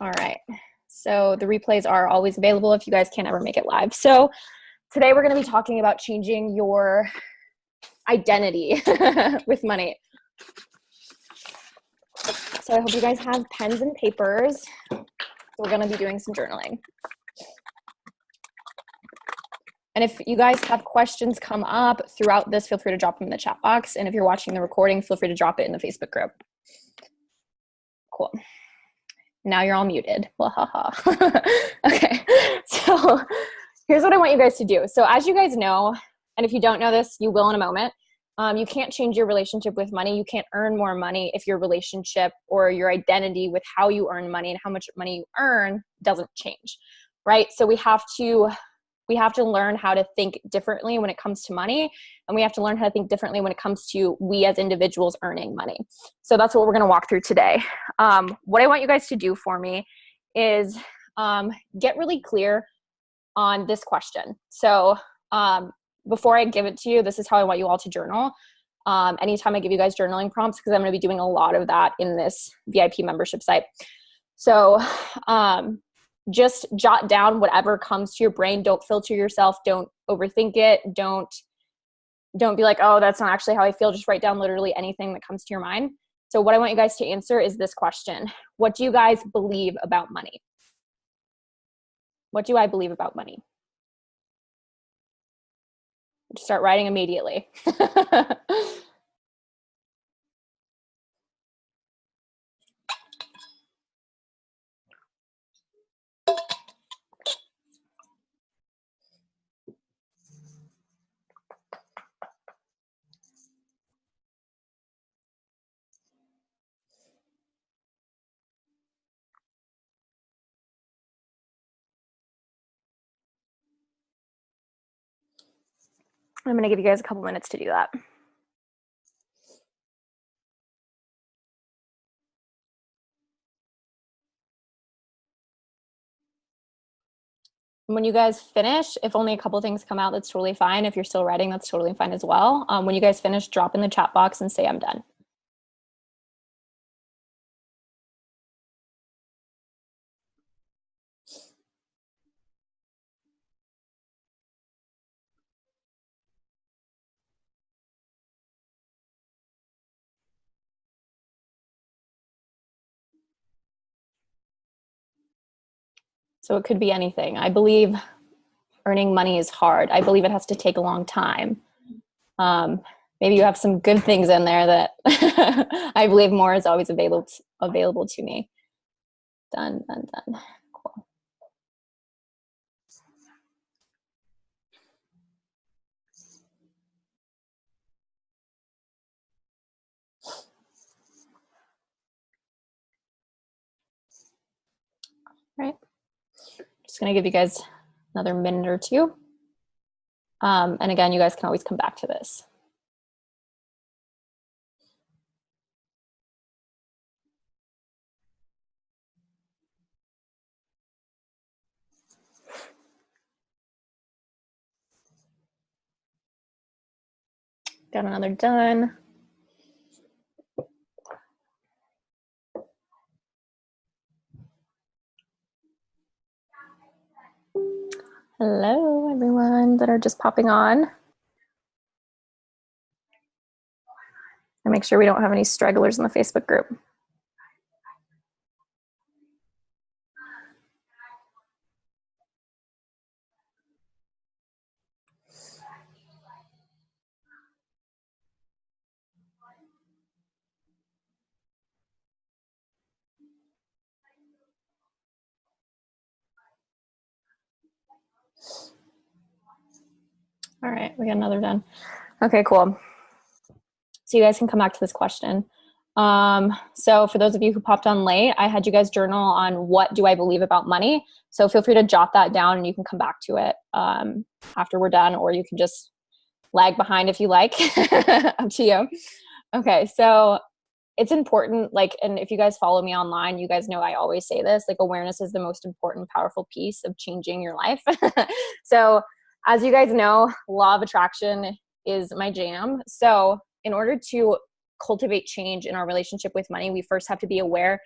All right. So the replays are always available if you guys can't ever make it live. So today we're going to be talking about changing your identity with money. So I hope you guys have pens and papers. We're going to be doing some journaling. And if you guys have questions come up throughout this, feel free to drop them in the chat box. And if you're watching the recording, feel free to drop it in the Facebook group. Cool. Now you're all muted. Okay, so here's what I want you guys to do. So as you guys know, and if you don't know this, you will in a moment, you can't change your relationship with money. You can't earn more money if your relationship or your identity with how you earn money and how much money you earn doesn't change, right? So we have to learn how to think differently when it comes to money, and we have to learn how to think differently when it comes to we as individuals earning money. So that's what we're going to walk through today. What I want you guys to do for me is get really clear on this question. So before I give it to you, this is how I want you all to journal. Anytime I give you guys journaling prompts, because I'm going to be doing a lot of that in this VIP membership site. So just jot down whatever comes to your brain. Don't filter yourself. Don't overthink it. Don't be like, oh, that's not actually how I feel. Just write down literally anything that comes to your mind. So what I want you guys to answer is this question. What do you guys believe about money? What do I believe about money? Just start writing immediately. I'm going to give you guys a couple minutes to do that. When you guys finish, if only a couple things come out, that's totally fine. If you're still writing, that's totally fine as well. When you guys finish, drop in the chat box and say I'm done. So it could be anything. I believe earning money is hard. I believe it has to take a long time. Maybe you have some good things in there that I believe more is always available to me. Done. Cool. All right. Just going to give you guys another minute or two. And again, you guys can always come back to this. Got another done. Hello, everyone that are just popping on. And make sure we don't have any stragglers in the Facebook group. All right, we got another done. Okay, cool. So you guys can come back to this question. So for those of you who popped on late, I had you guys journal on what do I believe about money. So feel free to jot that down and you can come back to it after we're done, or you can just lag behind if you like, up to you. Okay, so it's important, like, and if you guys follow me online, you guys know I always say this, like awareness is the most important, powerful piece of changing your life. So as you guys know, law of attraction is my jam. So in order to cultivate change in our relationship with money, we first have to be aware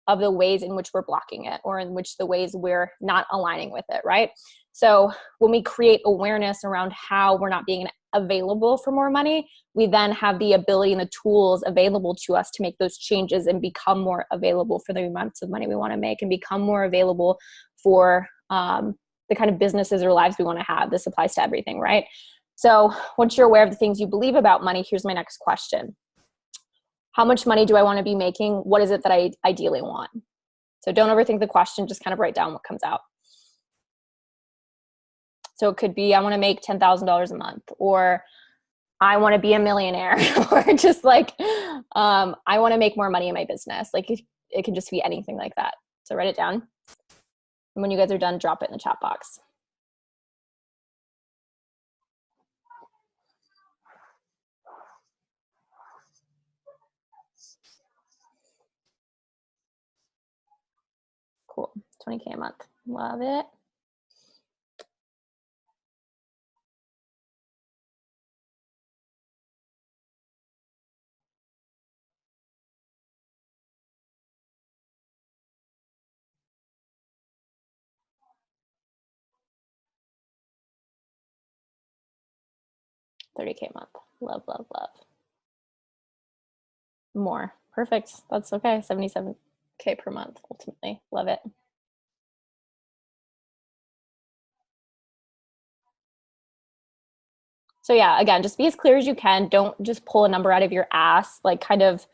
of the ways in which we're blocking it or in which the ways we're not aligning with it, right? So when we create awareness around how we're not being available for more money, we then have the ability and the tools available to us to make those changes and become more available for the amounts of money we want to make and become more available for the kind of businesses or lives we want to have. This applies to everything, right? So once you're aware of the things you believe about money, here's my next question. How much money do I want to be making? What is it that I ideally want? So don't overthink the question, just kind of write down what comes out. So it could be, I want to make $10,000 a month, or I want to be a millionaire, or just like, I want to make more money in my business. Like it can just be anything like that. So write it down. And when you guys are done, drop it in the chat box. Cool. 20K a month. Love it. $30K a month. Love, love, love. More. Perfect. That's okay. $77K per month, ultimately. Love it. So yeah, again, just be as clear as you can. Don't just pull a number out of your ass, like kind of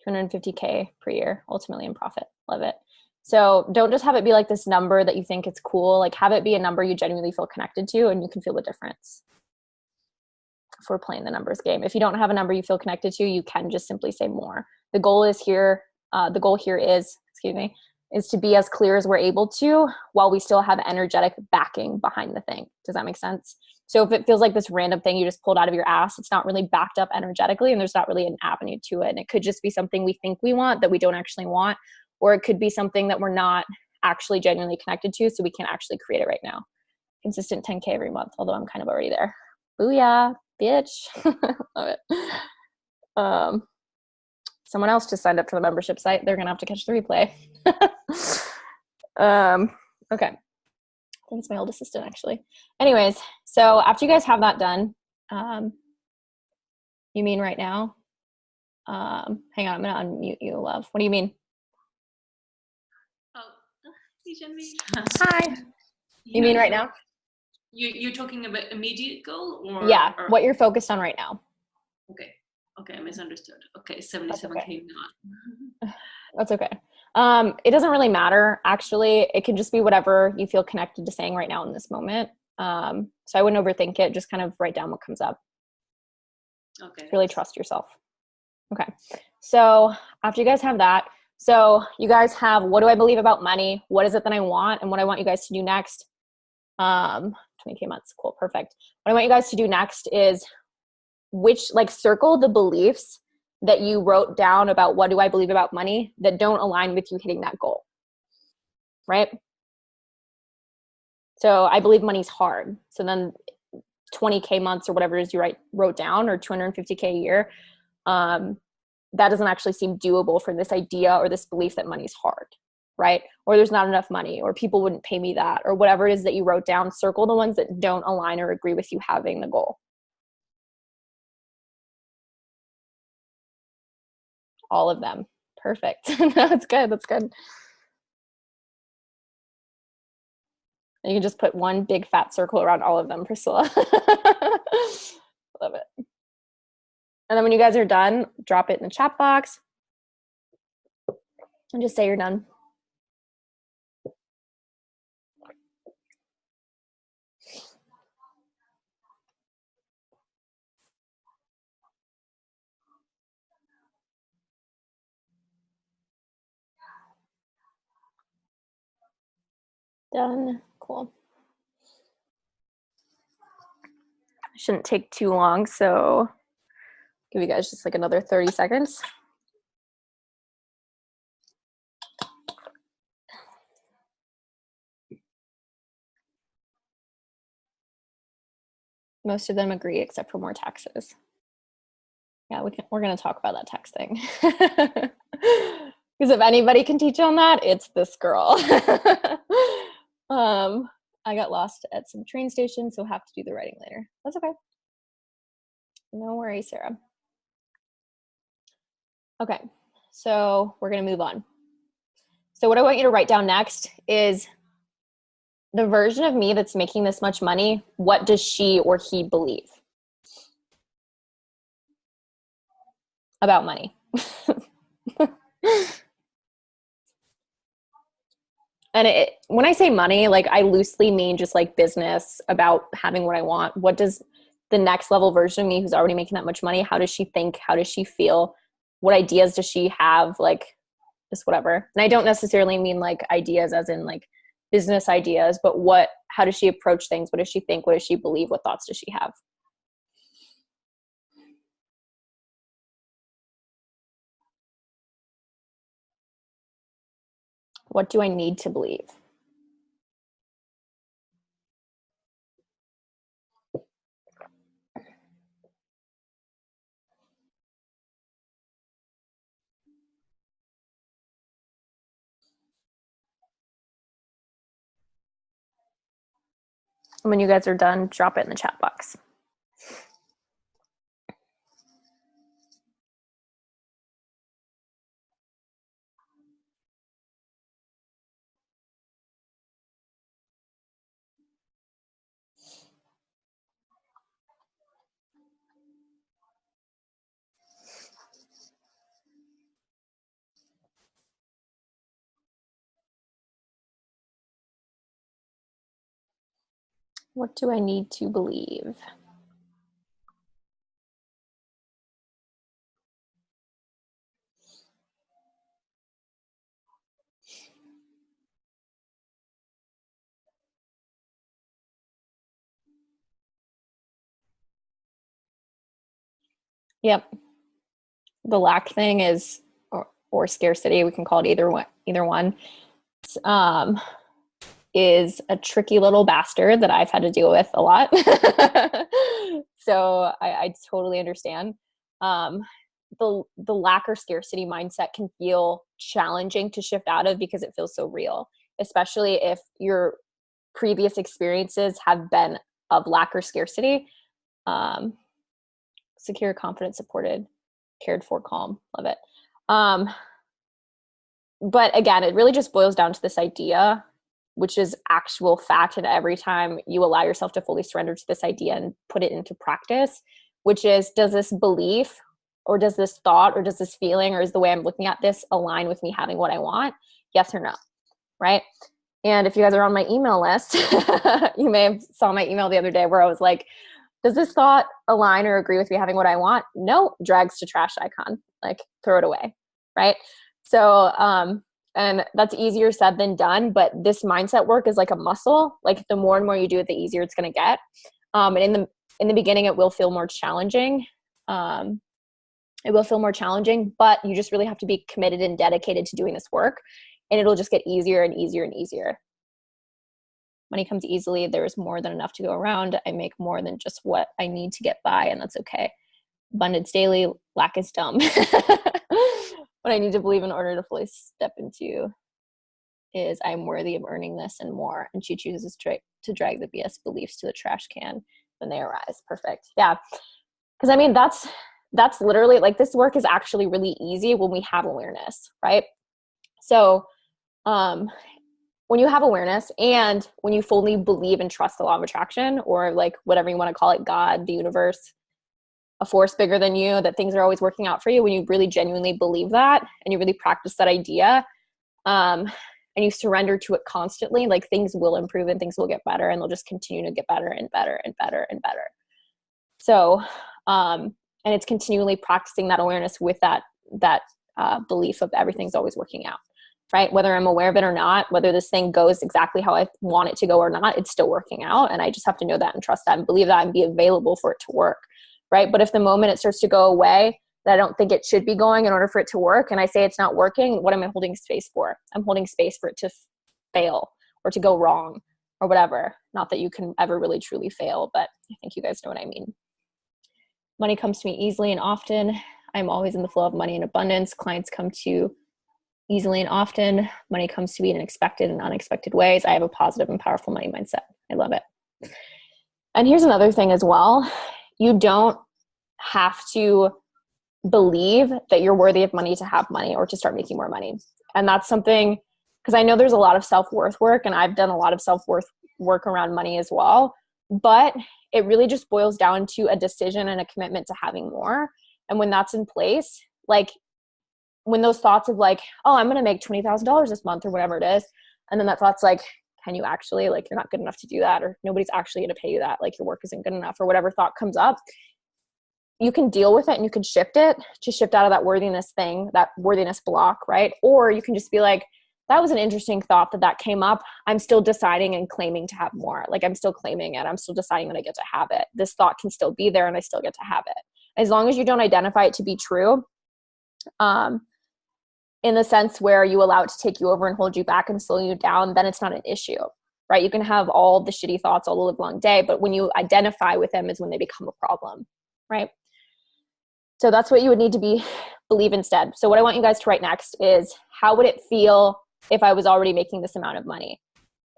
250K per year, ultimately in profit. Love it. So don't just have it be like this number that you think it's cool. Like have it be a number you genuinely feel connected to and you can feel the difference. If we're playing the numbers game. If you don't have a number you feel connected to, you can just simply say more. The goal is here. The goal here is, is to be as clear as we're able to while we still have energetic backing behind the thing. Does that make sense? So if it feels like this random thing you just pulled out of your ass, it's not really backed up energetically and there's not really an avenue to it. And it could just be something we think we want that we don't actually want, or it could be something that we're not actually genuinely connected to, so we can't actually create it right now. Consistent 10K every month, although I'm kind of already there. Booyah, bitch. Love it. Someone else just signed up for the membership site. They're gonna have to catch the replay. Okay. I think it's my old assistant actually. Anyways, so after you guys have that done, you mean right now? Hang on, I'm gonna unmute you, love. What do you mean? Oh, hi. You mean right now? You're talking about immediate goal or? Yeah, or what you're focused on right now. Okay. Okay, I misunderstood. Okay, 77K not. That's okay. It doesn't really matter, actually. It can just be whatever you feel connected to saying right now in this moment. So I wouldn't overthink it. Just kind of write down what comes up. Okay. Really trust yourself. Okay. So after you guys have that, so you guys have, what do I believe about money? What is it that I want? And what I want you guys to do next? 20K months. Cool. Perfect. What I want you guys to do next is circle the beliefs that you wrote down about what do I believe about money that don't align with you hitting that goal, right? So I believe money's hard. So then 20K months or whatever it is you wrote down, or 250K a year, that doesn't actually seem doable for this idea or this belief that money's hard, right? Or there's not enough money, or people wouldn't pay me that, or whatever it is that you wrote down. Circle the ones that don't align or agree with you having the goal. All of them. Perfect. That's good. That's good. You can just put one big fat circle around all of them, Priscilla. Love it. And then when you guys are done, drop it in the chat box and just say you're done. Done. Cool. Shouldn't take too long, so give you guys just like another 30 seconds. Most of them agree except for more taxes. Yeah, we're going to talk about that tax thing. Because if anybody can teach on that, it's this girl. I got lost at some train station, so have to do the writing later. That's okay. No worries, Sarah. Okay, so we're gonna move on. So what I want you to write down next is the version of me that's making this much money. What does she or he believe about money? And when I say money, like I loosely mean just like business, about having what I want. What does the next level version of me who's already making that much money, how does she think? How does she feel? What ideas does she have? Like just whatever. And I don't necessarily mean like ideas as in like business ideas, but how does she approach things? What does she think? What does she believe? What thoughts does she have? What do I need to believe? And when you guys are done, drop it in the chat box. What do I need to believe? Yep. The lack thing is, or scarcity, we can call it either one, is a tricky little bastard that I've had to deal with a lot. So I totally understand. The lack or scarcity mindset can feel challenging to shift out of because it feels so real, especially if your previous experiences have been of lack or scarcity. Secure, confident, supported, cared for, calm. Love it. But again, it really just boils down to this idea, which is actual fact. And every time you allow yourself to fully surrender to this idea and put it into practice, which is, does this belief or does this thought or does this feeling or is the way I'm looking at this align with me having what I want? Yes or no, right? And if you guys are on my email list, you may have saw my email the other day where I was like, does this thought align or agree with me having what I want? No, drags to trash icon, like throw it away, right? So, and that's easier said than done, but this mindset work is like a muscle. Like the more and more you do it, the easier it's going to get. And in the beginning, it will feel more challenging. It will feel more challenging, but you just really have to be committed and dedicated to doing this work, and it'll just get easier and easier and easier. Money comes easily. There's more than enough to go around. I make more than just what I need to get by, and that's okay. Abundance daily, lack is dumb. What I need to believe in order to fully step into is I'm worthy of earning this and more. And she chooses to drag the BS beliefs to the trash can when they arise. Perfect. Yeah. Because I mean, that's literally like this work is actually really easy when we have awareness, right? So when you have awareness and when you fully believe and trust the law of attraction, or like whatever you want to call it, God, the universe, a force bigger than you, that things are always working out for you, when you really genuinely believe that and you really practice that idea, and you surrender to it constantly, like things will improve and things will get better, and they'll just continue to get better and better and better and better. So, and it's continually practicing that awareness with that belief of everything's always working out, right? Whether I'm aware of it or not, whether this thing goes exactly how I want it to go or not, it's still working out. And I just have to know that and trust that and believe that and be available for it to work, right? But if the moment it starts to go away, that I don't think it should be going in order for it to work, and I say it's not working, what am I holding space for? I'm holding space for it to fail or to go wrong or whatever. Not that you can ever really truly fail, but I think you guys know what I mean. Money comes to me easily and often. I'm always in the flow of money and abundance. Clients come to easily and often. Money comes to me in expected and unexpected ways. I have a positive and powerful money mindset. I love it. And here's another thing as well. You don't have to believe that you're worthy of money to have money or to start making more money. And that's something, because I know there's a lot of self-worth work, and I've done a lot of self-worth work around money as well. But it really just boils down to a decision and a commitment to having more. And when that's in place, like when those thoughts of like, oh, I'm going to make $20,000 this month or whatever it is. And then that thought's like, can you actually, like, you're not good enough to do that, or nobody's actually going to pay you that, like your work isn't good enough, or whatever thought comes up, you can deal with it and you can shift it to shift out of that worthiness thing, that worthiness block, right? Or you can just be like, that was an interesting thought that came up. I'm still deciding and claiming to have more. Like I'm still claiming it. I'm still deciding that I get to have it. This thought can still be there and I still get to have it. As long as you don't identify it to be true, in the sense where you allow it to take you over and hold you back and slow you down, then it's not an issue, right? You can have all the shitty thoughts all the live long day, but when you identify with them is when they become a problem, right? So that's what you would need to believe instead. So what I want you guys to write next is, how would it feel if I was already making this amount of money?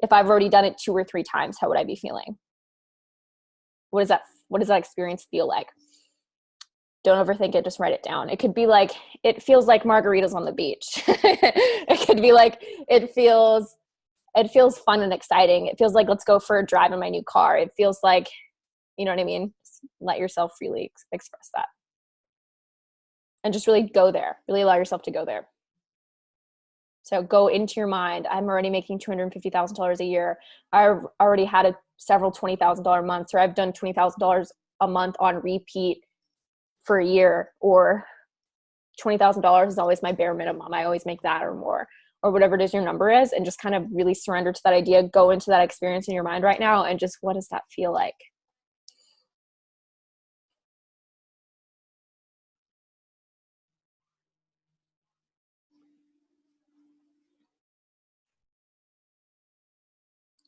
If I've already done it 2 or 3 times, how would I be feeling? What does that experience feel like? Don't overthink it. Just write it down. It could be like, it feels like margaritas on the beach. It could be like, it feels fun and exciting. It feels like, let's go for a drive in my new car. It feels like, you know what I mean? Just let yourself freely express that. And just really go there. Really allow yourself to go there. So go into your mind. I'm already making $250,000 a year. I've already had several $20,000 months, or I've done $20,000 a month on repeat for a year, or $20,000 is always my bare minimum. I always make that or more, or whatever it is your number is, and just kind of really surrender to that idea. Go into that experience in your mind right now and just, what does that feel like?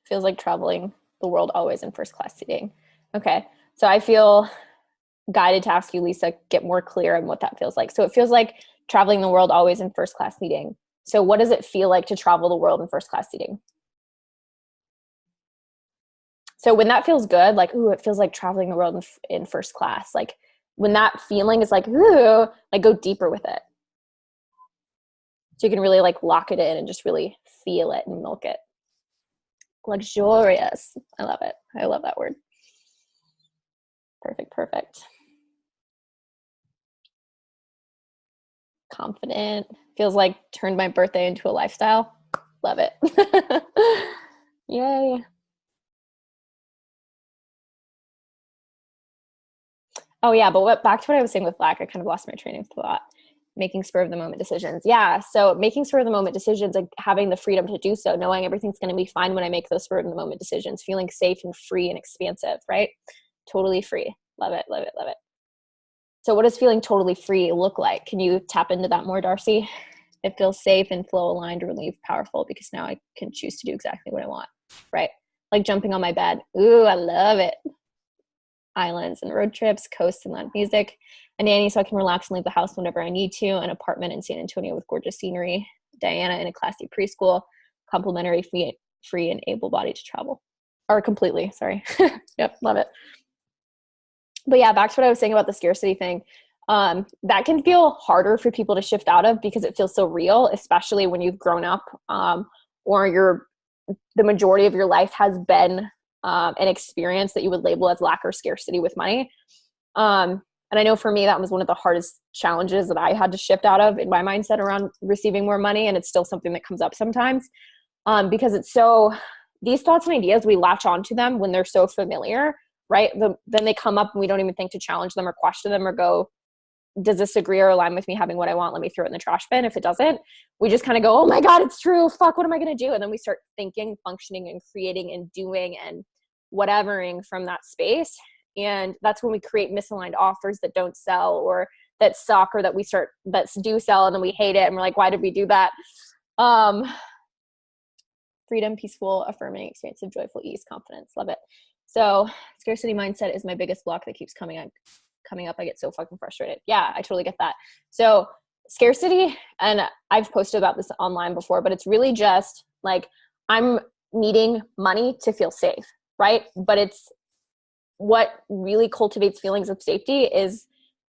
Feels like traveling the world always in first class seating. Okay. So I feel guided to ask you, Lisa, get more clear on what that feels like. So it feels like traveling the world always in first class seating. So what does it feel like to travel the world in first class seating? So when that feels good, like, ooh, it feels like traveling the world in first class. Like when that feeling is like, ooh, like go deeper with it. So you can really like lock it in and just really feel it and milk it. Luxurious. I love it. I love that word. Perfect. Confident. Feels like turned my birthday into a lifestyle. Love it. Yay. Oh yeah, but back to what I was saying with lack, I kind of lost my train of thought. Making spur of the moment decisions. Yeah, so making spur of the moment decisions, like having the freedom to do so, knowing everything's going to be fine when I make those spur of the moment decisions, feeling safe and free and expansive, right? Totally free. Love it. So what does feeling totally free look like? Can you tap into that more, Darcy? It feels safe and flow aligned, relieved, powerful, because now I can choose to do exactly what I want, right? Like jumping on my bed. Ooh, I love it. Islands and road trips, coasts and loud music, a nanny so I can relax and leave the house whenever I need to, an apartment in San Antonio with gorgeous scenery, Diana in a classy preschool, complimentary, free and able-bodied to travel. Or completely, sorry. Yep, love it. But yeah, back to what I was saying about the scarcity thing. That can feel harder for people to shift out of because it feels so real, especially when you've grown up, or the majority of your life has been an experience that you would label as lack or scarcity with money. And I know for me, that was one of the hardest challenges that I had to shift out of in my mindset around receiving more money. And it's still something that comes up sometimes, because these thoughts and ideas, we latch onto them when they're so familiar, right? Then they come up and we don't even think to challenge them or question them or go, does this agree or align with me having what I want? Let me throw it in the trash bin. If it doesn't, we just kind of go, oh my God, it's true. Fuck, what am I going to do? And then we start thinking, functioning, and creating and doing and whatevering from that space. And that's when we create misaligned offers that don't sell, or that suck, or that do sell and then we hate it. And we're like, why did we do that? Freedom, peaceful, affirming, expansive, joyful, ease, confidence. Love it. So scarcity mindset is my biggest block that keeps coming up. I get so fucking frustrated. Yeah, I totally get that. So scarcity, and I've posted about this online before, but it's really just like I'm needing money to feel safe, right? But it's what really cultivates feelings of safety is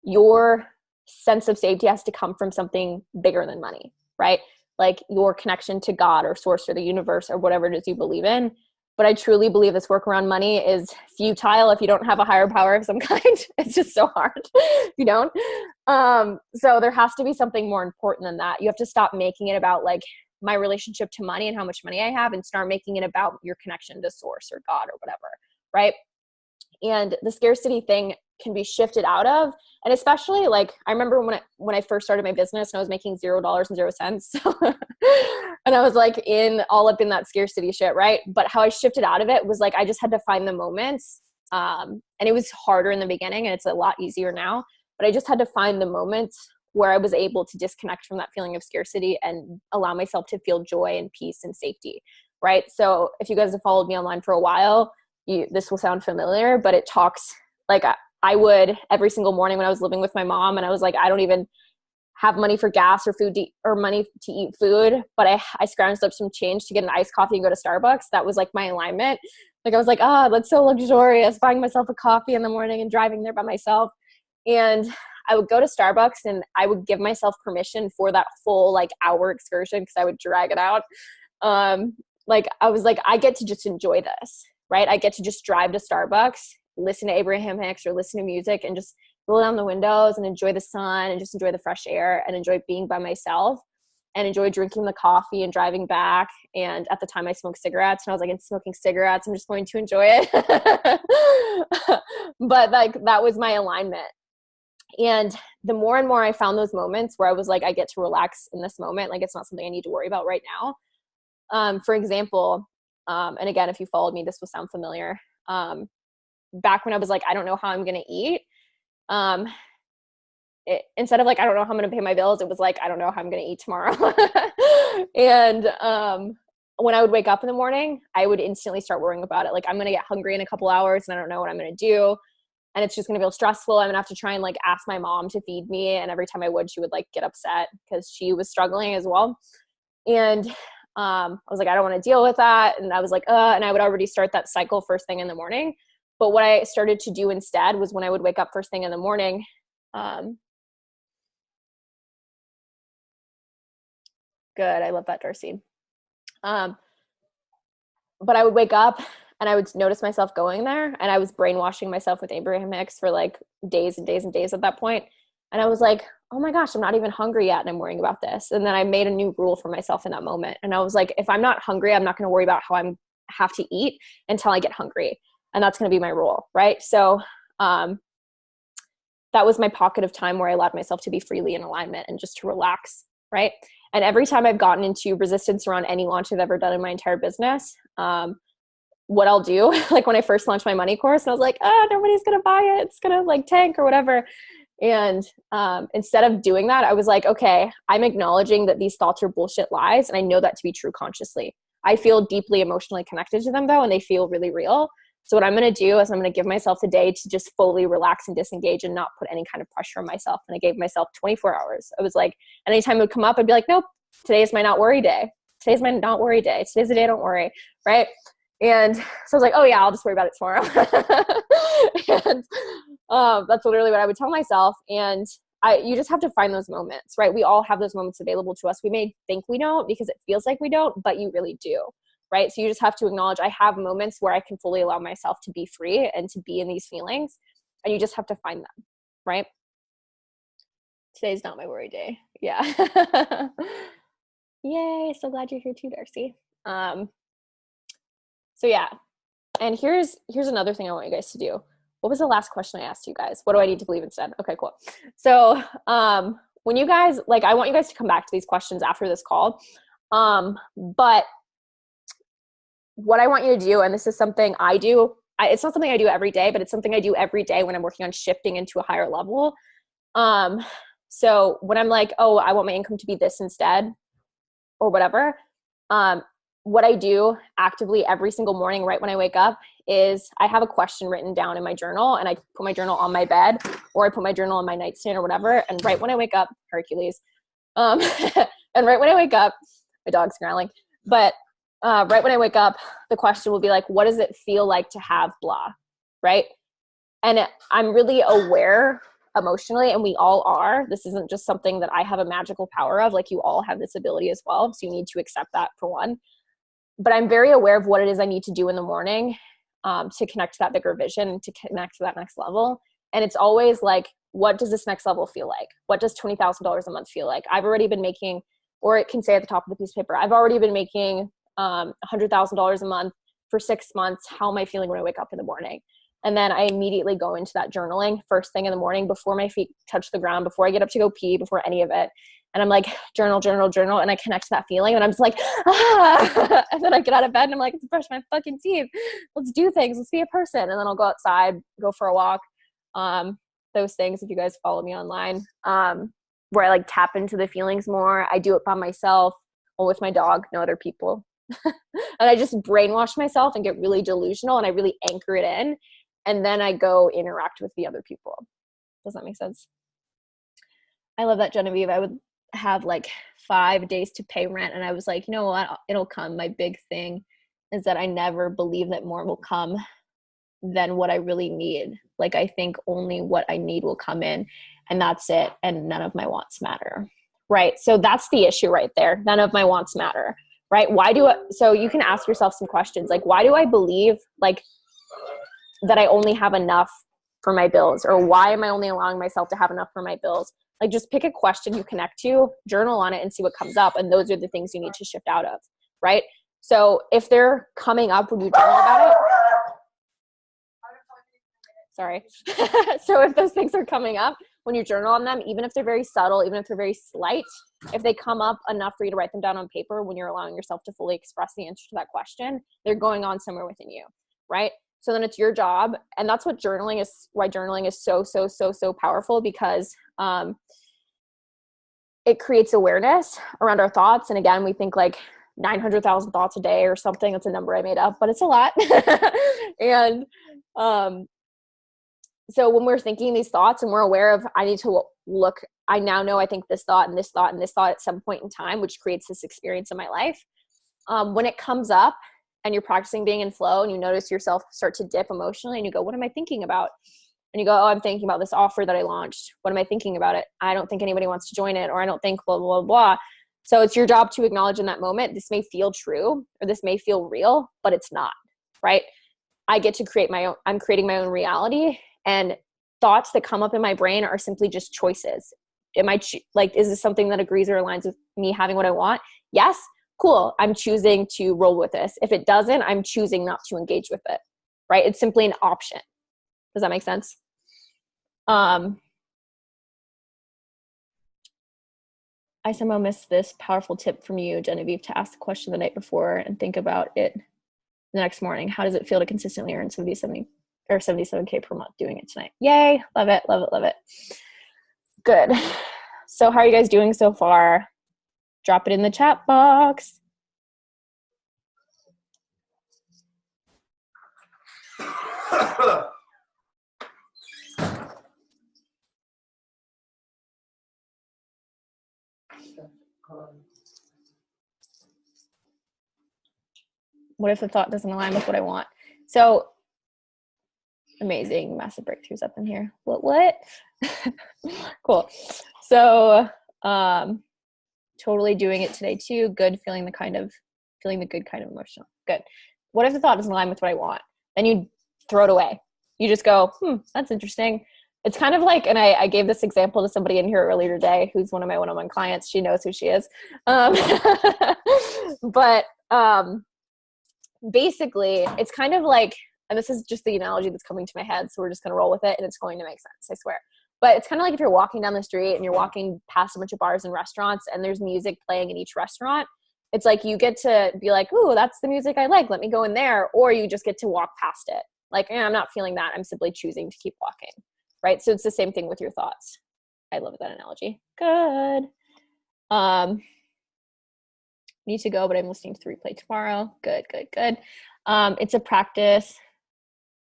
your sense of safety has to come from something bigger than money, right? Like your connection to God or source or the universe or whatever it is you believe in. But I truly believe this work around money is futile if you don't have a higher power of some kind. It's just so hard if you don't. So there has to be something more important than that. You have to stop making it about like my relationship to money and how much money I have and start making it about your connection to source or God or whatever, right? And the scarcity thing can be shifted out of, and especially like I remember when I first started my business and I was making $0.00 and I was like all up in that scarcity shit, right? But how I shifted out of it was like I just had to find the moments, and it was harder in the beginning and it's a lot easier now, but I just had to find the moments where I was able to disconnect from that feeling of scarcity and allow myself to feel joy and peace and safety, right? So if you guys have followed me online for a while, this will sound familiar, but it talks like I would every single morning when I was living with my mom and I was like, I don't even have money for gas or food or money to eat food, but I scrounged up some change to get an iced coffee and go to Starbucks. That was like my alignment. Like I was like, that's so luxurious, buying myself a coffee in the morning and driving there by myself. And I would go to Starbucks and I would give myself permission for that full like hour excursion because I would drag it out. Like I was like, I get to just enjoy this. Right? I get to just drive to Starbucks, listen to Abraham Hicks or listen to music and just roll down the windows and enjoy the sun and just enjoy the fresh air and enjoy being by myself and enjoy drinking the coffee and driving back. And at the time I smoked cigarettes and I was like, I'm smoking cigarettes. I'm just going to enjoy it. But like, that was my alignment. And the more and more I found those moments where I was like, I get to relax in this moment. Like, it's not something I need to worry about right now. For example, and again, if you followed me, this will sound familiar. Back when I was like, I don't know how I'm going to eat. Instead of like, I don't know how I'm going to pay my bills, it was like, I don't know how I'm going to eat tomorrow. And when I would wake up in the morning, I would instantly start worrying about it. Like, I'm going to get hungry in a couple hours and I don't know what I'm going to do. And it's just going to feel stressful. I'm going to have to try and like ask my mom to feed me. And every time I would, she would like get upset because she was struggling as well. And I was like, I don't want to deal with that. And I was like, and I would already start that cycle first thing in the morning. But what I started to do instead was when I would wake up first thing in the morning, good. I love that, Darcy. But I would wake up and I would notice myself going there and I was brainwashing myself with Abraham Hicks for like days and days and days at that point. And I was like, oh my gosh, I'm not even hungry yet and I'm worrying about this. And then I made a new rule for myself in that moment. And I was like, if I'm not hungry, I'm not going to worry about how I'm have to eat until I get hungry. And that's going to be my rule, right? So that was my pocket of time where I allowed myself to be freely in alignment and just to relax, right? And every time I've gotten into resistance around any launch I've ever done in my entire business, what I'll do, like when I first launched my money course, and I was like, nobody's going to buy it. It's going to like tank or whatever. And instead of doing that, I was like, okay, I'm acknowledging that these thoughts are bullshit lies. And I know that to be true consciously. I feel deeply emotionally connected to them though, and they feel really real. So what I'm going to do is I'm going to give myself the day to just fully relax and disengage and not put any kind of pressure on myself. And I gave myself 24 hours. I was like, anytime it would come up, I'd be like, nope, today is my not worry day. Today's my not worry day. Today's the day I don't worry. Right. And so I was like, oh yeah, I'll just worry about it tomorrow. And that's literally what I would tell myself. And you just have to find those moments, right? We all have those moments available to us. We may think we don't because it feels like we don't, but you really do. Right? So you just have to acknowledge I have moments where I can fully allow myself to be free and to be in these feelings, and you just have to find them, right? Today's not my worry day. Yeah. Yay. So glad you're here too, Darcy. So yeah. And here's another thing I want you guys to do. What was the last question I asked you guys? What do I need to believe instead? Okay, cool. So when you guys, like, I want you guys to come back to these questions after this call. But what I want you to do, and this is something I do, it's not something I do every day, but it's something I do every day when I'm working on shifting into a higher level. So when I'm like, oh, I want my income to be this instead or whatever, what I do actively every single morning right when I wake up is I have a question written down in my journal, and I put my journal on my bed or I put my journal on my nightstand or whatever. And right when I wake up, Hercules, Um, and right when I wake up, my dog's growling, but right when I wake up, the question will be like, what does it feel like to have blah, right? And I'm really aware emotionally, and we all are. This isn't just something that I have a magical power of. Like, you all have this ability as well. So you need to accept that, for one. But I'm very aware of what it is I need to do in the morning to connect to that bigger vision, to connect to that next level. And it's always like, what does this next level feel like? What does $20,000 a month feel like? I've already been making, or it can say at the top of the piece of paper, I've already been making $100,000 a month for 6 months. How am I feeling when I wake up in the morning? And then I immediately go into that journaling first thing in the morning, before my feet touch the ground, before I get up to go pee, before any of it. And I'm like, journal, journal, journal. And I connect to that feeling. And I'm just like, ah. And then I get out of bed and I'm like, let's brush my fucking teeth. Let's do things. Let's be a person. And then I'll go outside, go for a walk. Those things, if you guys follow me online, where I like tap into the feelings more. I do it by myself or with my dog, no other people. And I just brainwash myself and get really delusional, and I really anchor it in. And then I go interact with the other people. Does that make sense? I love that, Genevieve. I would have like 5 days to pay rent. And I was like, you know what? It'll come. My big thing is that I never believe that more will come than what I really need. Like, I think only what I need will come in, and that's it. And none of my wants matter. Right. So that's the issue right there. None of my wants matter. Right. So you can ask yourself some questions like, why do I believe like that I only have enough for my bills? Or why am I only allowing myself to have enough for my bills? Like, just pick a question you connect to, journal on it, and see what comes up. And those are the things you need to shift out of, right? So if they're coming up when you journal about it, sorry. So if those things are coming up when you journal on them, even if they're very subtle, even if they're very slight, if they come up enough for you to write them down on paper when you're allowing yourself to fully express the answer to that question, they're going on somewhere within you, right? So then it's your job. And that's what journaling is, why journaling is so, so, so, so powerful, because it creates awareness around our thoughts. And again, we think like 900,000 thoughts a day or something. That's a number I made up, but it's a lot. And so when we're thinking these thoughts and we're aware of, I need to look, I now know I think this thought and this thought and this thought at some point in time, which creates this experience in my life. When it comes up and you're practicing being in flow and you notice yourself start to dip emotionally and you go, what am I thinking about? And you go, oh, I'm thinking about this offer that I launched. What am I thinking about it? I don't think anybody wants to join it, or I don't think blah, blah, blah. So it's your job to acknowledge in that moment, this may feel true or this may feel real, but it's not, right? I get to create my own, I'm creating my own reality, and thoughts that come up in my brain are simply just choices. Am I like, is this something that agrees or aligns with me having what I want? Yes. Cool. I'm choosing to roll with this. If it doesn't, I'm choosing not to engage with it, right? It's simply an option. Does that make sense? I somehow missed this powerful tip from you, Genevieve, to ask the question the night before and think about it the next morning. How does it feel to consistently earn 77K per month doing it tonight? Yay. Love it. Love it. Love it. Good. So how are you guys doing so far? Drop it in the chat box. What if the thought doesn't align with what I want? So amazing, massive breakthroughs up in here. What? Cool. So totally doing it today too. Good. Feeling the good kind of emotional. Good. What if the thought doesn't align with what I want? Then you throw it away. You just go, that's interesting. It's kind of like, and I gave this example to somebody in here earlier today, who's one of my one-on-one clients. She knows who she is. But basically it's kind of like, and this is just the analogy that's coming to my head, so we're just going to roll with it and it's going to make sense, I swear. But it's kind of like if you're walking down the street and you're walking past a bunch of bars and restaurants and there's music playing in each restaurant. It's like you get to be like, ooh, that's the music I like. Let me go in there. Or you just get to walk past it. Like, I'm not feeling that. I'm simply choosing to keep walking. Right? So it's the same thing with your thoughts. I love that analogy. Good. Need to go, but I'm listening to the replay tomorrow. Good, good, good. It's a practice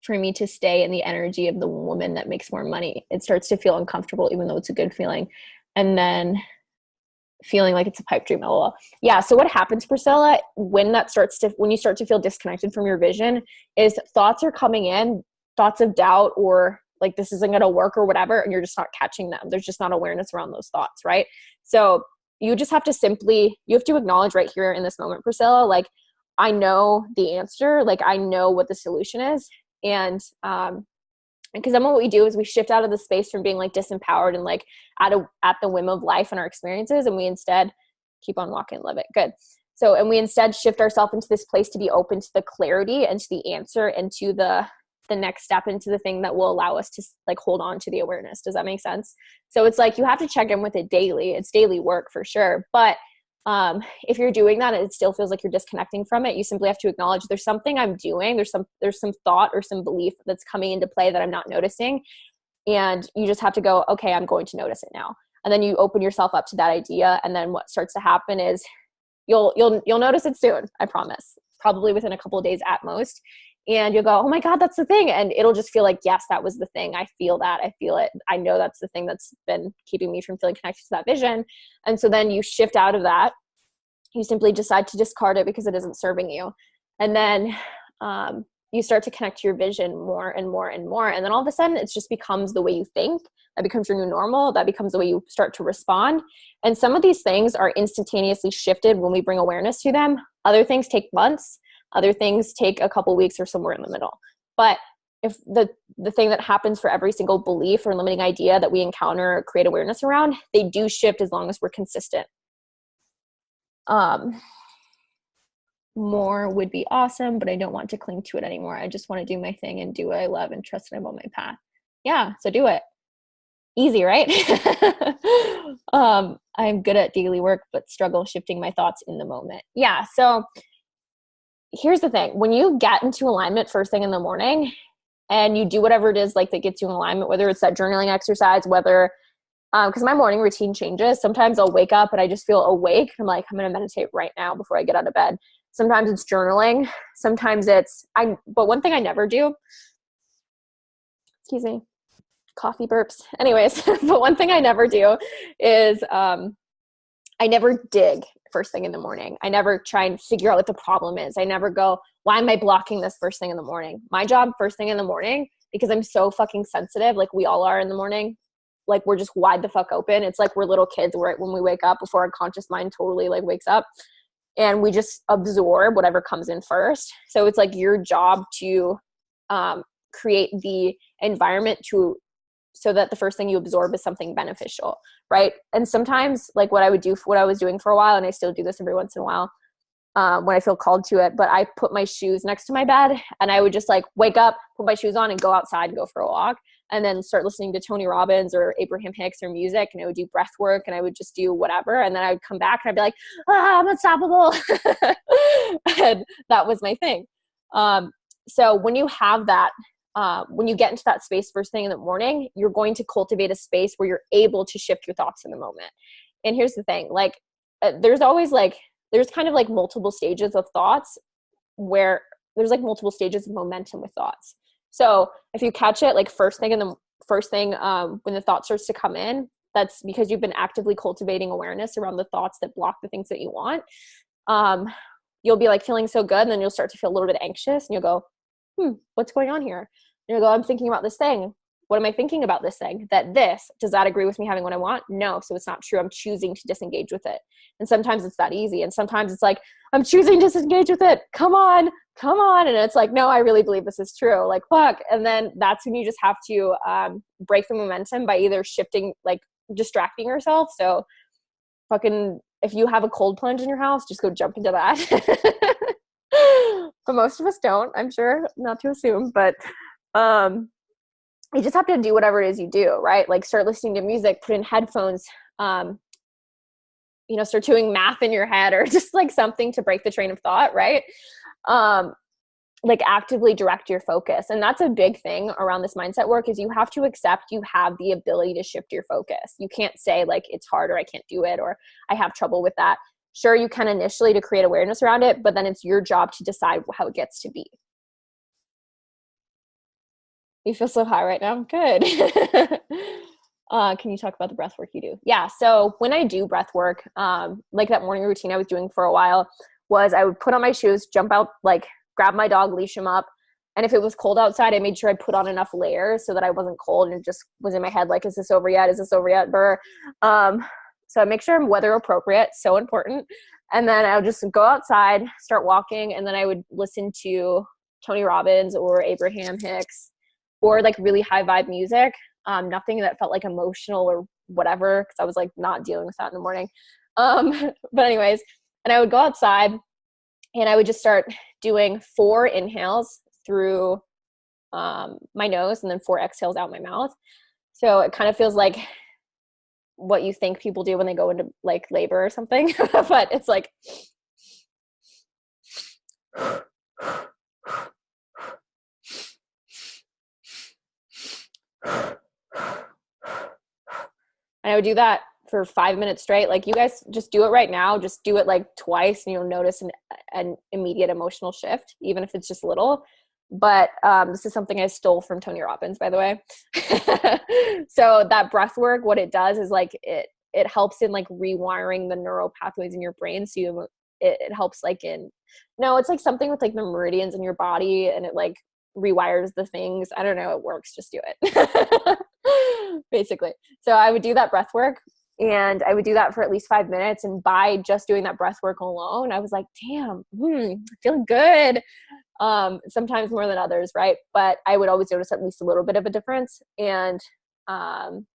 for me to stay in the energy of the woman that makes more money. It starts to feel uncomfortable, even though it's a good feeling. And then feeling like it's a pipe dream. LOL. Yeah. So what happens, Priscilla, when you start to feel disconnected from your vision, is thoughts are coming in, thoughts of doubt, or like this isn't going to work or whatever, and you're just not catching them. There's just not awareness around those thoughts, right? So you just have to acknowledge right here in this moment, Priscilla, like, I know the answer, like I know what the solution is. And because then what we do is we shift out of the space from being like disempowered and like at the whim of life and our experiences, and we instead keep on walking, love it, good. So, and we instead shift ourselves into this place to be open to the clarity and to the answer and to the next step, into the thing that will allow us to like hold on to the awareness. Does that make sense? So it's like you have to check in with it daily. It's daily work for sure. But if you're doing that and it still feels like you're disconnecting from it, you simply have to acknowledge there's something I'm doing. There's some thought or some belief that's coming into play that I'm not noticing. And you just have to go, okay, I'm going to notice it now. And then you open yourself up to that idea. And then what starts to happen is you'll notice it soon. I promise, probably within a couple of days at most. And you'll go, oh my God, that's the thing. And it'll just feel like, yes, that was the thing. I feel that. I feel it. I know that's the thing that's been keeping me from feeling connected to that vision. And so then you shift out of that. You simply decide to discard it because it isn't serving you. And then you start to connect to your vision more and more and more. And then all of a sudden it just becomes the way you think. That becomes your new normal. That becomes the way you start to respond. And some of these things are instantaneously shifted when we bring awareness to them. Other things take months. Other things take a couple weeks or somewhere in the middle. But if the thing that happens for every single belief or limiting idea that we encounter or create awareness around, they do shift as long as we're consistent. More would be awesome, but I don't want to cling to it anymore. I just want to do my thing and do what I love and trust that I'm on my path. Yeah, so do it. Easy, right? I'm good at daily work, but struggle shifting my thoughts in the moment. Yeah, so here's the thing. When you get into alignment first thing in the morning and you do whatever it is like that gets you in alignment, whether it's that journaling exercise, whether because my morning routine changes. Sometimes I'll wake up and I just feel awake. I'm like, I'm going to meditate right now before I get out of bed. Sometimes it's journaling. Sometimes but one thing I never do, excuse me, coffee burps. Anyways, but one thing I never do is I never dig first thing in the morning. I never try and figure out what the problem is. I never go, why am I blocking this first thing in the morning? My job first thing in the morning, because I'm so fucking sensitive, like we all are in the morning, like we're just wide the fuck open. It's like we're little kids right when we wake up before our conscious mind totally like wakes up, and we just absorb whatever comes in first. So it's like your job to create the environment so that the first thing you absorb is something beneficial, right? And sometimes like what I was doing for a while, and I still do this every once in a while when I feel called to it, but I put my shoes next to my bed and I would just like wake up, put my shoes on and go outside and go for a walk, and then start listening to Tony Robbins or Abraham Hicks or music, and I would do breath work and I would just do whatever. And then I would come back and I'd be like, I'm unstoppable. And that was my thing. So when you have that, when you get into that space first thing in the morning, you're going to cultivate a space where you're able to shift your thoughts in the moment. And here's the thing, like there's kind of like multiple stages of thoughts, where there's like multiple stages of momentum with thoughts. So if you catch it like first thing when the thought starts to come in, that's because you've been actively cultivating awareness around the thoughts that block the things that you want. You'll be like feeling so good, and then you'll start to feel a little bit anxious, and you'll go, what's going on here? And you'll go, I'm thinking about this thing. What am I thinking about this thing? Does that agree with me having what I want? No. So it's not true. I'm choosing to disengage with it. And sometimes it's that easy. And sometimes it's like, I'm choosing to disengage with it. Come on. And it's like, no, I really believe this is true. Like, fuck. And then that's when you just have to break the momentum by either shifting, like distracting yourself. So fucking, if you have a cold plunge in your house, just go jump into that. But most of us don't, I'm sure, not to assume, but you just have to do whatever it is you do, right? Like start listening to music, put in headphones, start doing math in your head, or just like something to break the train of thought, right? Like actively direct your focus. And that's a big thing around this mindset work, is you have to accept you have the ability to shift your focus. You can't say like it's hard, or I can't do it, or I have trouble with that. Sure, you can initially to create awareness around it, but then it's your job to decide how it gets to be. You feel so high right now? Good. Can you talk about the breath work you do? Yeah. So when I do breath work, like that morning routine I was doing for a while was I would put on my shoes, jump out, like grab my dog, leash him up. And if it was cold outside, I made sure I put on enough layers so that I wasn't cold, and it just was in my head like, is this over yet? Is this over yet? Brr. So I make sure I'm weather appropriate. So important. And then I would just go outside, start walking. And then I would listen to Tony Robbins or Abraham Hicks or like really high vibe music. Nothing that felt like emotional or whatever, because I was like not dealing with that in the morning. But anyways, and I would go outside and I would just start doing 4 inhales through my nose and then 4 exhales out my mouth. So it kind of feels like what you think people do when they go into like labor or something, but it's like and I would do that for 5 minutes straight. Like you guys just do it right now. Just do it like twice and you'll notice an immediate emotional shift, even if it's just little. But this is something I stole from Tony Robbins, by the way. So that breath work, what it does is like it helps in like rewiring the neural pathways in your brain. So it helps like it's like something with like the meridians in your body, and it like rewires the things. I don't know, it works. Just do it. Basically. So I would do that breath work, and I would do that for at least 5 minutes. And by just doing that breath work alone, I was like, damn, feeling good. Sometimes more than others, right? But I would always notice at least a little bit of a difference. And then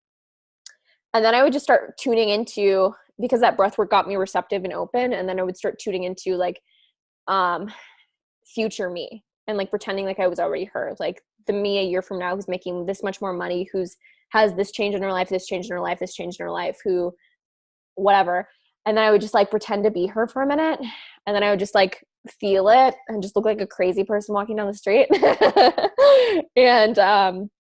I would just start tuning into, because that breath work got me receptive and open. And then I would start tuning into like future me, and like pretending like I was already her, like the me a year from now who's making this much more money, who's has this change in her life, this change in her life, this change in her life, who whatever. And then I would just like pretend to be her for a minute. And then I would just like feel it and just look like a crazy person walking down the street. And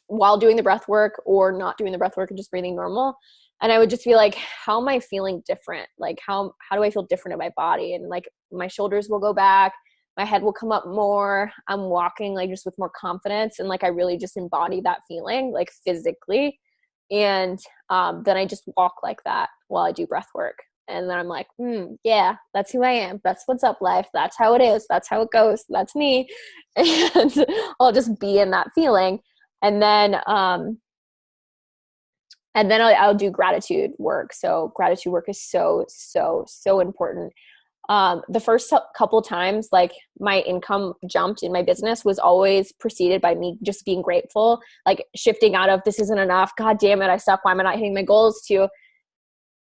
while doing the breath work or not doing the breath work and just breathing normal. And I would just be like, how am I feeling different? Like how do I feel different in my body? And like my shoulders will go back, my head will come up more. I'm walking like just with more confidence. And like I really just embody that feeling like physically. And then I just walk like that while I do breath work. And then I'm like, yeah, that's who I am. That's what's up, life. That's how it is. That's how it goes. That's me. And I'll just be in that feeling. And then I'll do gratitude work. So gratitude work is so, so, so important. The first couple times, like my income jumped in my business was always preceded by me just being grateful, like shifting out of this isn't enough, God damn it, I suck, why am I not hitting my goals, to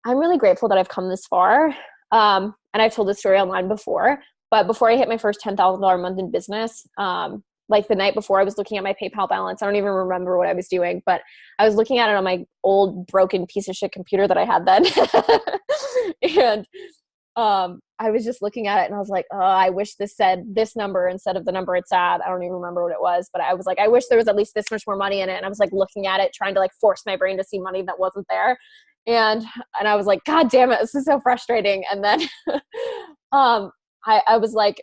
I'm really grateful that I've come this far. And I've told this story online before, but before I hit my first $10,000 a month in business, like the night before, I was looking at my PayPal balance. I don't even remember what I was doing, but I was looking at it on my old broken piece of shit computer that I had then. And I was just looking at it and I was like, oh, I wish this said this number instead of the number it's at. I don't even remember what it was, but I was like, I wish there was at least this much more money in it. And I was like looking at it, trying to like force my brain to see money that wasn't there. And I was like, God damn it, this is so frustrating. And then I was like,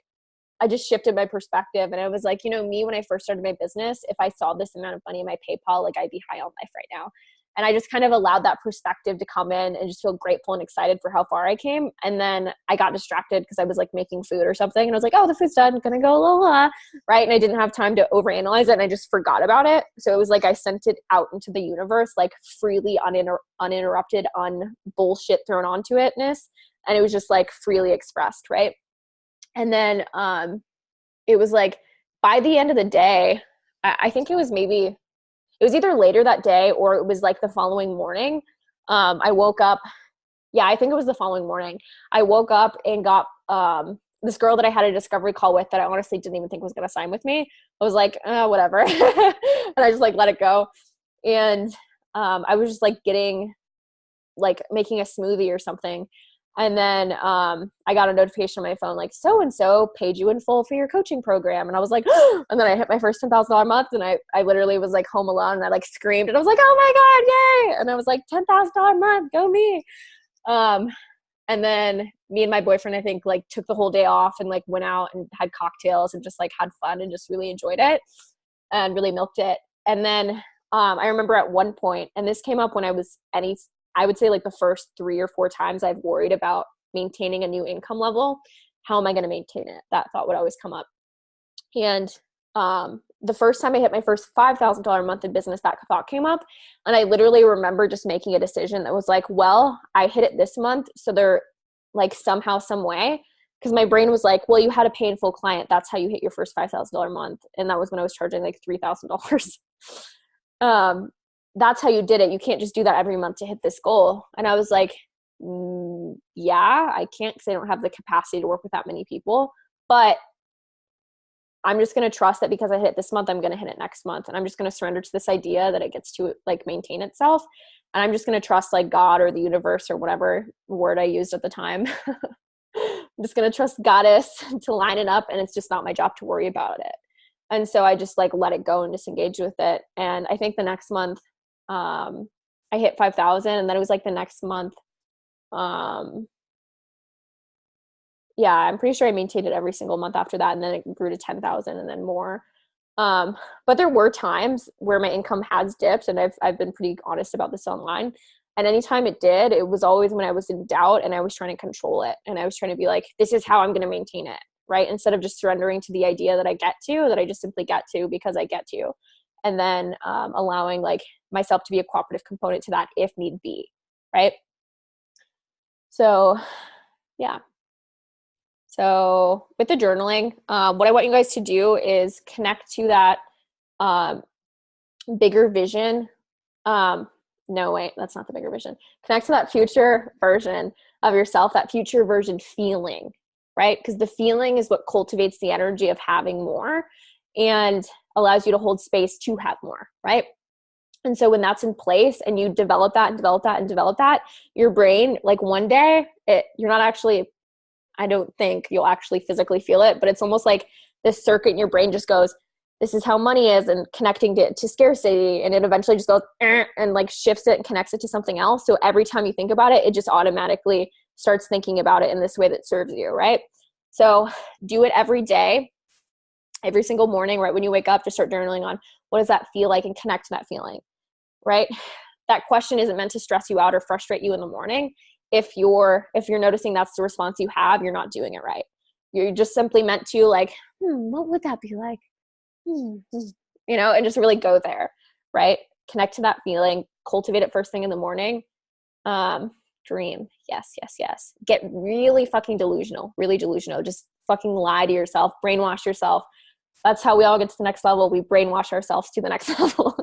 I just shifted my perspective, and I was like, me, when I first started my business, if I saw this amount of money in my PayPal, like I'd be high on life right now. And I just kind of allowed that perspective to come in and just feel grateful and excited for how far I came. And then I got distracted because I was like making food or something. And I was like, oh, the food's done. I'm going to go, la, la, right? And I didn't have time to overanalyze it. And I just forgot about it. So it was like I sent it out into the universe, like freely, uninterrupted, bullshit thrown onto itness. And it was just like freely expressed, right? And then it was like by the end of the day, I think it was either later that day or it was like the following morning. I woke up. Yeah, I think it was the following morning. I woke up and got this girl that I had a discovery call with that I honestly didn't even think was going to sign with me. I was like, whatever. And I just like let it go. And I was just like making a smoothie or something. And then I got a notification on my phone, like, so-and-so paid you in full for your coaching program. And I was like, and then I hit my first $10,000 month, and I literally was like home alone, and I like screamed, and I was like, oh my God, yay. And I was like, $10,000 month, go me. And then me and my boyfriend, I think, like took the whole day off and like went out and had cocktails and just like had fun and just really enjoyed it and really milked it. And then I remember at one point, and this came up when I would say like the first 3 or 4 times I've worried about maintaining a new income level. How am I going to maintain it? That thought would always come up. And the first time I hit my first $5,000 a month in business, that thought came up. And I literally remember just making a decision that was like, well, I hit it this month. So they're like somehow, some way, because my brain was like, well, you had a painful client. That's how you hit your first $5,000 a month. And that was when I was charging like $3,000. That's how you did it. You can't just do that every month to hit this goal. And I was like, yeah, I can't, because I don't have the capacity to work with that many people. But I'm just going to trust that because I hit it this month, I'm going to hit it next month. And I'm just going to surrender to this idea that it gets to like maintain itself. And I'm just going to trust like God or the universe or whatever word I used at the time. I'm just going to trust Goddess to line it up. And it's just not my job to worry about it. And so I just like let it go and disengage with it. And I think the next month I hit 5,000, and then it was like the next month. Yeah, I'm pretty sure I maintained it every single month after that. And then it grew to 10,000 and then more. But there were times where my income has dipped, and I've been pretty honest about this online. And anytime it did, it was always when I was in doubt and I was trying to control it. And I was trying to be like, this is how I'm going to maintain it, right? Instead of just surrendering to the idea that I get to, that I just simply get to because I get to. And then allowing like myself to be a cooperative component to that if need be, right? So, yeah. So with the journaling, what I want you guys to do is connect to that bigger vision. No, wait, that's not the bigger vision. Connect to that future version of yourself, that future version feeling, right? Because the feeling is what cultivates the energy of having more and allows you to hold space to have more, right? And so when that's in place and you develop that and develop that and develop that, your brain, like one day, you're not actually, I don't think you'll actually physically feel it, but it's almost like this circuit in your brain just goes, this is how money is, and connecting to scarcity. And it eventually just goes and like shifts it and connects it to something else. So every time you think about it, it just automatically starts thinking about it in this way that serves you, right? So do it every day, every single morning, right? When you wake up, just start journaling on what does that feel like and connect to that feeling, right? That question isn't meant to stress you out or frustrate you in the morning. If you're noticing that's the response you have, you're not doing it right. You're just simply meant to like, what would that be like? And just really go there, right? Connect to that feeling, cultivate it first thing in the morning. Dream. Yes. Get really fucking delusional, really delusional. Just fucking lie to yourself, brainwash yourself. That's how we all get to the next level. We brainwash ourselves to the next level.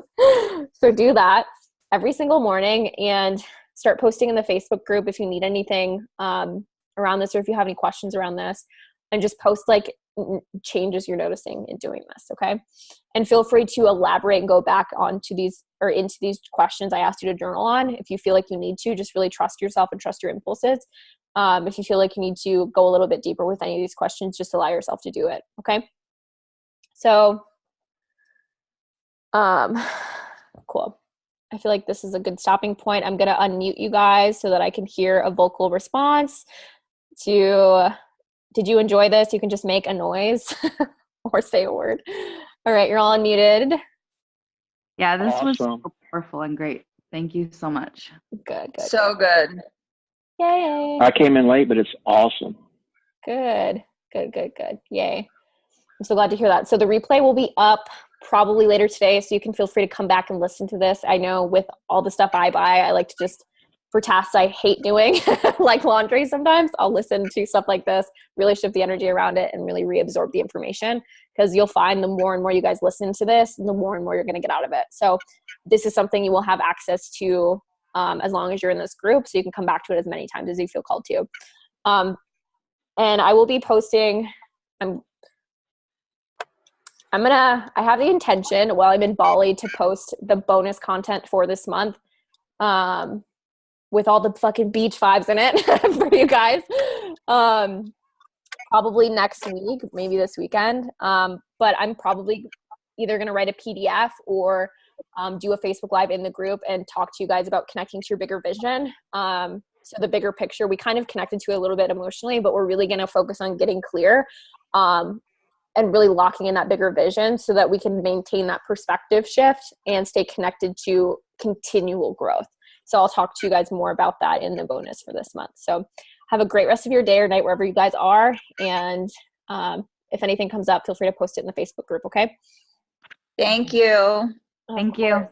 So do that every single morning and start posting in the Facebook group if you need anything around this, or if you have any questions around this, and just post like changes you're noticing in doing this. Okay. And feel free to elaborate and go back onto these or into these questions I asked you to journal on. If you feel like you need to, just really trust yourself and trust your impulses. If you feel like you need to go a little bit deeper with any of these questions, just allow yourself to do it. Okay. So, cool. I feel like this is a good stopping point. I'm going to unmute you guys so that I can hear a vocal response to, did you enjoy this? You can just make a noise or say a word. All right. You're all unmuted. Yeah, this was so powerful and great. Thank you so much. Good. So good. Yay. I came in late, but it's awesome. Good. Yay. I'm so glad to hear that. So the replay will be up probably later today, so you can feel free to come back and listen to this. I know with all the stuff I buy, I like to just, for tasks I hate doing, like laundry sometimes, I'll listen to stuff like this, really shift the energy around it and really reabsorb the information, because you'll find the more and more you guys listen to this, the more and more you're going to get out of it. So this is something you will have access to as long as you're in this group, so you can come back to it as many times as you feel called to. And I will be posting, I have the intention while I'm in Bali to post the bonus content for this month with all the fucking beach vibes in it for you guys. Probably next week, maybe this weekend. But I'm probably either going to write a PDF or do a Facebook Live in the group and talk to you guys about connecting to your bigger vision. So the bigger picture, we kind of connected to it a little bit emotionally, but we're really going to focus on getting clear and really locking in that bigger vision so that we can maintain that perspective shift and stay connected to continual growth. So I'll talk to you guys more about that in the bonus for this month. So have a great rest of your day or night wherever you guys are. And if anything comes up, feel free to post it in the Facebook group. Okay. Thank you. Thank you.